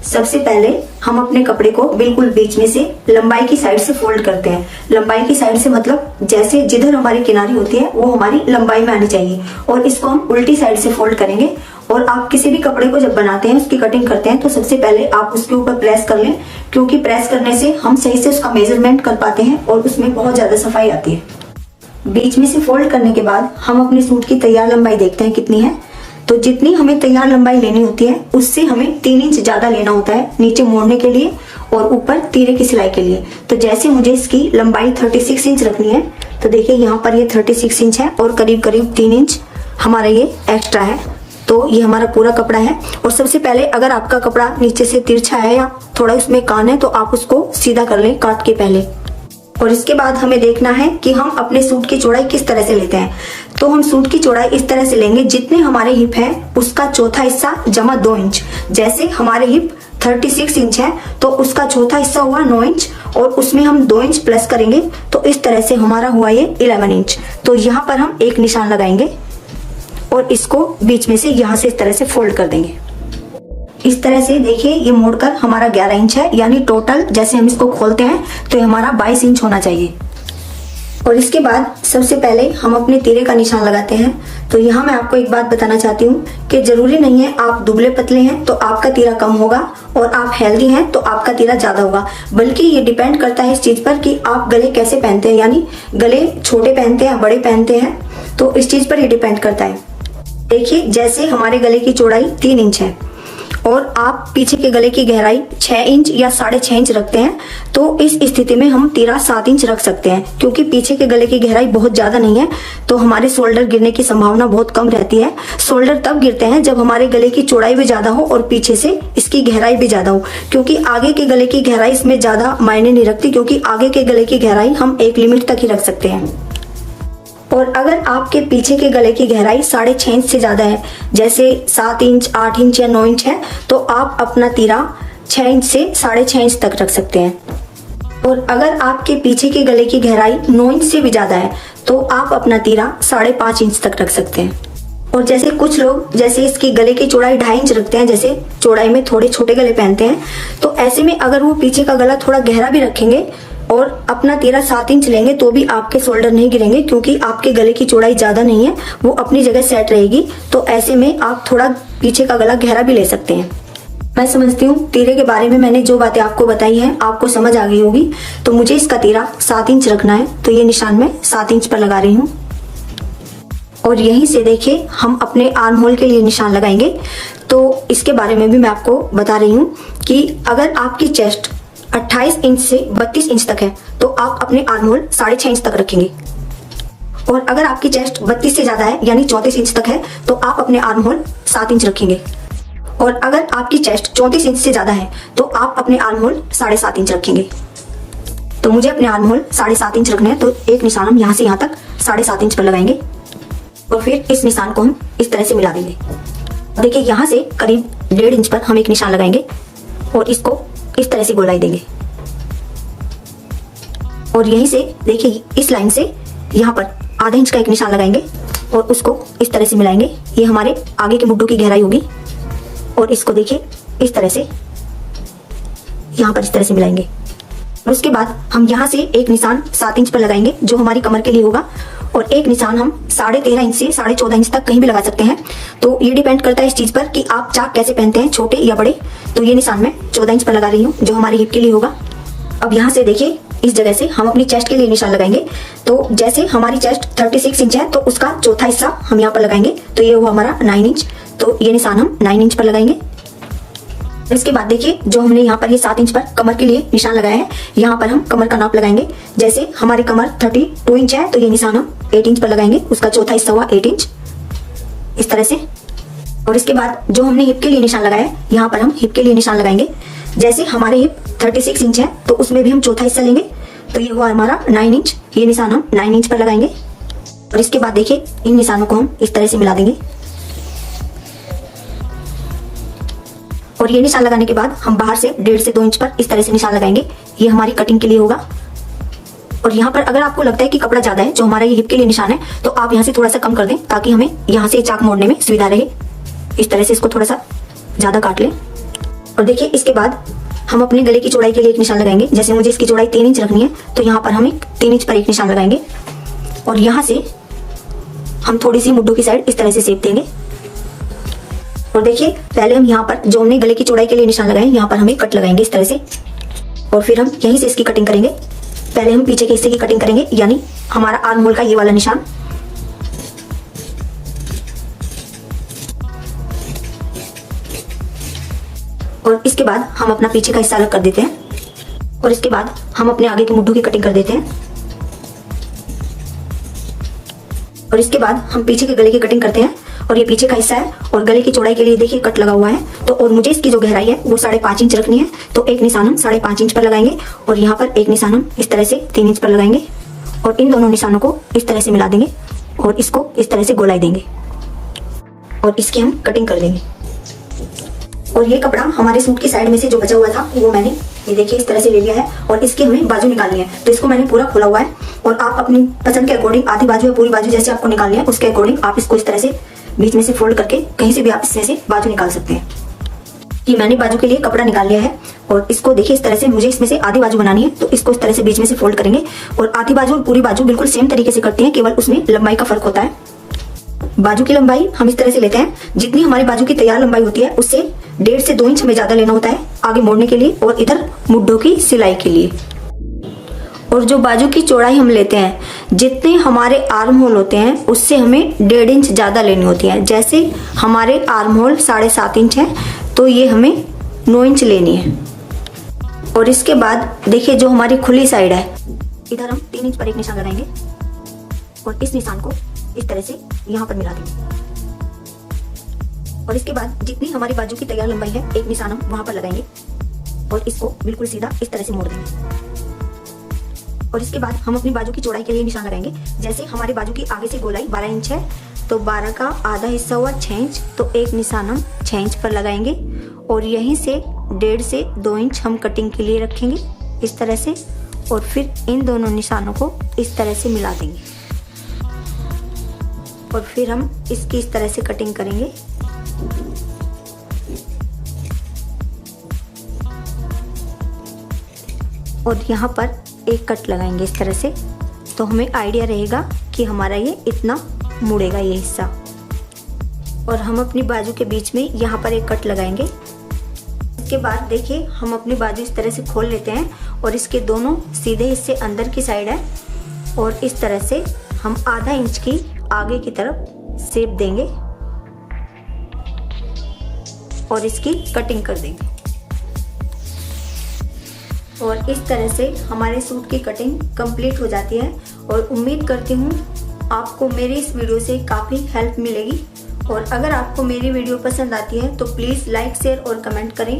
सबसे पहले हम अपने कपड़े को बिल्कुल बीच में से लंबाई की साइड से फोल्ड करते हैं। लंबाई की साइड से मतलब जैसे जिधर हमारी किनारी होती है वो हमारी लंबाई में आनी चाहिए, और इसको हम उल्टी साइड से फोल्ड करेंगे। और आप किसी भी कपड़े को जब बनाते हैं, उसकी कटिंग करते हैं, तो सबसे पहले आप उसके ऊपर प्रेस कर लें, क्योंकि प्रेस करने से हम सही से उसका मेजरमेंट कर पाते हैं और उसमें बहुत ज्यादा सफाई आती है। बीच में से फोल्ड करने के बाद हम अपने सूट की तैयार लंबाई देखते हैं कितनी है। तो जितनी हमें तैयार लंबाई लेनी होती है उससे हमें 3 इंच ज्यादा लेना होता है नीचे मोड़ने के लिए और ऊपर तीरे की सिलाई के लिए। तो जैसे मुझे इसकी लंबाई 36 इंच रखनी है, तो देखिए यहाँ पर ये 36 इंच है और करीब करीब 3 इंच हमारा ये एक्स्ट्रा है। तो ये हमारा पूरा कपड़ा है। और सबसे पहले अगर आपका कपड़ा नीचे से तिरछा है या थोड़ा उसमें कान है तो आप उसको सीधा कर लें काट के पहले। और इसके बाद हमें देखना है कि हम अपने सूट की चौड़ाई किस तरह से लेते हैं। तो हम सूट की चौड़ाई इस तरह से लेंगे, जितने हमारे हिप है उसका चौथा हिस्सा जमा 2 इंच। जैसे हमारे हिप 36 इंच है तो उसका चौथा हिस्सा हुआ 9 इंच और उसमें हम 2 इंच प्लस करेंगे, तो इस तरह से हमारा हुआ ये 11 इंच। तो यहाँ पर हम एक निशान लगाएंगे और इसको बीच में से यहाँ से इस तरह से फोल्ड कर देंगे। इस तरह से देखिए ये मोड़कर हमारा 11 इंच है, यानी टोटल जैसे हम इसको खोलते हैं तो ये हमारा 22 इंच होना चाहिए। और इसके बाद सबसे पहले हम अपने तीरे का निशान लगाते हैं। तो यहाँ मैं आपको एक बात बताना चाहती हूँ कि जरूरी नहीं है आप दुबले पतले हैं तो आपका तीरा कम होगा और आप हेल्दी हैं तो आपका तीरा ज्यादा होगा, बल्कि ये डिपेंड करता है इस चीज पर कि आप गले कैसे पहनते हैं, यानी गले छोटे पहनते हैं बड़े पहनते हैं, तो इस चीज पर ये डिपेंड करता है। देखिए जैसे हमारे गले की चौड़ाई 3 इंच है और आप पीछे के गले की गहराई 6 इंच या 6.5 इंच रखते हैं, तो इस स्थिति में हम तीरा 7 इंच रख सकते हैं, क्योंकि पीछे के गले की गहराई बहुत ज्यादा नहीं है तो हमारे शोल्डर गिरने की संभावना बहुत कम रहती है। शोल्डर तब गिरते हैं जब हमारे गले की चौड़ाई भी ज्यादा हो और पीछे से इसकी गहराई भी ज्यादा हो, क्योंकि आगे के गले की गहराई इसमें ज्यादा मायने नहीं रखती, क्योंकि आगे के गले की गहराई हम एक लिमिट तक ही रख सकते हैं। और अगर आपके पीछे के गले की गहराई 6.5 इंच से ज्यादा है, जैसे 7 इंच 8 इंच या 9 इंच है, तो आप अपना तीरा 6 इंच से 6.5 इंच तक रख सकते हैं। और अगर आपके पीछे के गले की गहराई 9 इंच से भी ज्यादा है तो आप अपना तीरा 5.5 इंच तक रख सकते हैं। और जैसे कुछ लोग जैसे इसकी गले की चौड़ाई 2.5 इंच रखते हैं, जैसे चौड़ाई में थोड़े छोटे गले पहनते हैं, तो ऐसे में अगर वो पीछे का गला थोड़ा गहरा भी रखेंगे और अपना तीरा 7 इंच लेंगे तो भी आपके शोल्डर नहीं गिरेंगे, क्योंकि आपके गले की चौड़ाई ज्यादा नहीं है, वो अपनी जगह सेट रहेगी। तो ऐसे में आप थोड़ा पीछे का गला गहरा भी ले सकते हैं। मैं समझती हूँ तीरे के बारे में मैंने जो बातें आपको बताई हैं आपको समझ आ गई होगी। तो मुझे इसका तीरा 7 इंच रखना है, तो ये निशान मैं 7 इंच पर लगा रही हूँ। और यहीं से देखिए हम अपने आर्म होल के लिए निशान लगाएंगे। तो इसके बारे में भी मैं आपको बता रही हूँ कि अगर आपकी चेस्ट 28 इंच से 32 इंच तक है तो आप अपने आर्म होल 6.5 इंच तक रखेंगे। और अगर आपकी चेस्ट 32 से ज्यादा है यानी 34 इंच तक है तो आप अपने आर्म होल 7 इंच रखेंगे। और अगर आपकी चेस्ट 34 इंच से ज्यादा है तो आप अपने आर्म होल 7.5 इंच रखेंगे। तो मुझे अपने आर्म होल 7.5 इंच रखने हैं, तो एक निशान हम यहाँ से यहाँ तक 7.5 इंच पर लगाएंगे और फिर इस निशान को हम इस तरह से मिला देंगे। देखिए यहाँ से करीब 1.5 इंच पर हम एक निशान लगाएंगे और इसको इस तरह से गोलाई देंगे। और यहीं से देखिए इस लाइन से यहाँ पर आधा इंच का एक निशान लगाएंगे और उसको इस तरह से मिलाएंगे। ये हमारे आगे के मुड्ढों की गहराई होगी। और इसको देखिए इस तरह से यहाँ पर इस तरह से मिलाएंगे। और उसके बाद हम यहाँ से एक निशान 7 इंच पर लगाएंगे जो हमारी कमर के लिए होगा, और एक निशान हम 13.5 इंच से 14.5 इंच तक कहीं भी लगा सकते हैं। तो ये डिपेंड करता है इस चीज पर कि आप चाक कैसे पहनते हैं, छोटे या बड़े। तो ये निशान मैं 14 इंच पर लगा रही हूँ जो हमारी हिप के लिए होगा। अब यहाँ से देखिए इस जगह से हम अपनी चेस्ट के लिए निशान लगाएंगे। तो जैसे हमारी चेस्ट 36 इंच है तो उसका चौथा हिस्सा हम यहाँ पर लगाएंगे, तो ये हुआ हमारा 9 इंच। तो ये निशान हम 9 इंच पर लगाएंगे। इसके बाद देखिए जो हमने यहाँ पर ये 7 इंच पर कमर के लिए निशान लगाया है, यहाँ पर हम कमर का नाप लगाएंगे। जैसे हमारी कमर 32 इंच है तो ये निशान हम 8 इंच पर लगाएंगे, उसका चौथा हिस्सा हुआ 8 इंच, इस तरह से। और इसके बाद जो हमने हिप के लिए निशान लगाया है, यहाँ पर हम हिप के लिए निशान लगाएंगे। जैसे हमारे हिप 36 इंच है तो उसमें भी हम चौथा हिस्सा लेंगे, तो ये हुआ हमारा 9 इंच। ये निशान हम 9 इंच पर लगाएंगे। और इसके बाद देखिए इन निशानों को हम इस तरह से मिला देंगे। और ये निशान लगाने के बाद हम बाहर से 1.5 से 2 इंच पर इस तरह से निशान लगाएंगे। ये हमारी कटिंग के लिए होगा। और यहाँ पर अगर आपको लगता है कि कपड़ा ज्यादा है, जो हमारा ये हिप के लिए निशान है, तो आप यहाँ से थोड़ा सा कम कर दें ताकि हमें यहाँ से चाक मोड़ने में सुविधा रहे। इस तरह से इसको थोड़ा सा ज्यादा काट लें। और देखिए इसके बाद हम अपने गले की चौड़ाई के लिए एक निशान लगाएंगे। जैसे मुझे इसकी चौड़ाई 3 इंच रखनी है तो यहाँ पर हम एक 3 इंच पर एक निशान लगाएंगे और यहाँ से हम थोड़ी सी मुड्ढों की साइड इस तरह से शेप देंगे। और देखिए पहले हम यहाँ पर जो हमने गले की चौड़ाई के लिए निशान लगाए यहाँ पर हम एक कट लगाएंगे इस तरह से और फिर हम यहीं से इसकी कटिंग करेंगे। पहले हम पीछे के हिस्से की कटिंग करेंगे यानी हमारा आर्म होल का ये वाला निशान। और इसके बाद हम अपना पीछे का हिस्सा अलग कर देते हैं और इसके बाद हम अपने आगे की मुड्ढों की कटिंग कर देते हैं और इसके बाद हम पीछे के गले की कटिंग करते हैं। और ये पीछे का हिस्सा है और गले की चौड़ाई के लिए देखिए कट लगा हुआ है तो और मुझे इसकी जो गहराई है वो 5.5 इंच रखनी है तो एक निशान हम 5.5 इंच पर लगाएंगे और यहाँ पर एक निशान हम इस तरह से 3 इंच पर लगाएंगे और इन दोनों निशानों को इस तरह से मिला देंगे और इसको इस तरह से गोलाई देंगे और इसकी हम कटिंग कर देंगे। और ये कपड़ा हमारे सूट की साइड में से जो बचा हुआ था वो मैंने ये देखिए इस तरह से ले लिया है और इसकी हमें बाजू निकालनी है तो इसको मैंने पूरा खोला हुआ है और आप अपनी पसंद के अकॉर्डिंग आधी बाजू या पूरी बाजू जैसे आपको निकालनी है उसके अकॉर्डिंग आप इसको इस तरह से बीच में से फोल्ड करके कहीं से भी आप इसमें से बाजू निकाल सकते हैं। कि मैंने बाजू के लिए कपड़ा निकाल लिया है और इसको देखिए इस तरह से मुझे इसमें से आधी बाजू बनानी है तो इसको इस तरह से बीच में से फोल्ड करेंगे और आधी बाजू और पूरी बाजू बिल्कुल सेम तरीके से करते हैं, केवल उसमें लंबाई का फर्क होता है। बाजू की लंबाई हम इस तरह से लेते हैं, जितनी हमारी बाजू की तैयार लंबाई होती है उससे 1.5 से 2 इंच हमें ज्यादा लेना होता है आगे मोड़ने के लिए और इधर मुड्ढों की सिलाई के लिए। और जो बाजू की चौड़ाई हम लेते हैं जितने हमारे आर्म होल होते हैं उससे हमें 1.5 इंच ज्यादा लेनी होती है। जैसे हमारे आर्म होल 7.5 इंच है तो ये हमें 9 इंच लेनी है। और इसके बाद देखिए जो हमारी खुली साइड है इधर हम 3 इंच पर एक निशान लगाएंगे और इस निशान को इस तरह से यहाँ पर मिला देंगे और इसके बाद जितनी हमारी बाजू की तैयार लंबाई है एक निशान हम वहां पर लगाएंगे और इसको बिल्कुल सीधा इस तरह से मोड़ देंगे। और इसके बाद हम अपनी बाजू की चौड़ाई के लिए निशान लगाएंगे। जैसे हमारे बाजू की आगे से गोलाई 12 इंच है तो 12 का आधा हिस्सा हुआ 6 इंच तो एक निशान हम 6 इंच पर लगाएंगे और यहीं से 1.5 से 2 इंच हम कटिंग के लिए रखेंगे इस तरह से और फिर इन दोनों निशानों को इस तरह से मिला देंगे और फिर हम इसकी इस तरह से कटिंग करेंगे। और यहाँ पर एक कट लगाएंगे इस तरह से तो हमें आइडिया रहेगा कि हमारा ये इतना मुड़ेगा ये हिस्सा। और हम अपनी बाजू के बीच में यहाँ पर एक कट लगाएंगे। इसके बाद देखिए हम अपनी बाजू इस तरह से खोल लेते हैं और इसके दोनों सीधे हिस्से अंदर की साइड है और इस तरह से हम आधा इंच की आगे की तरफ शेप देंगे और इसकी कटिंग कर देंगे। और इस तरह से हमारे सूट की कटिंग कंप्लीट हो जाती है और उम्मीद करती हूँ आपको मेरी इस वीडियो से काफ़ी हेल्प मिलेगी। और अगर आपको मेरी वीडियो पसंद आती है तो प्लीज़ लाइक शेयर और कमेंट करें।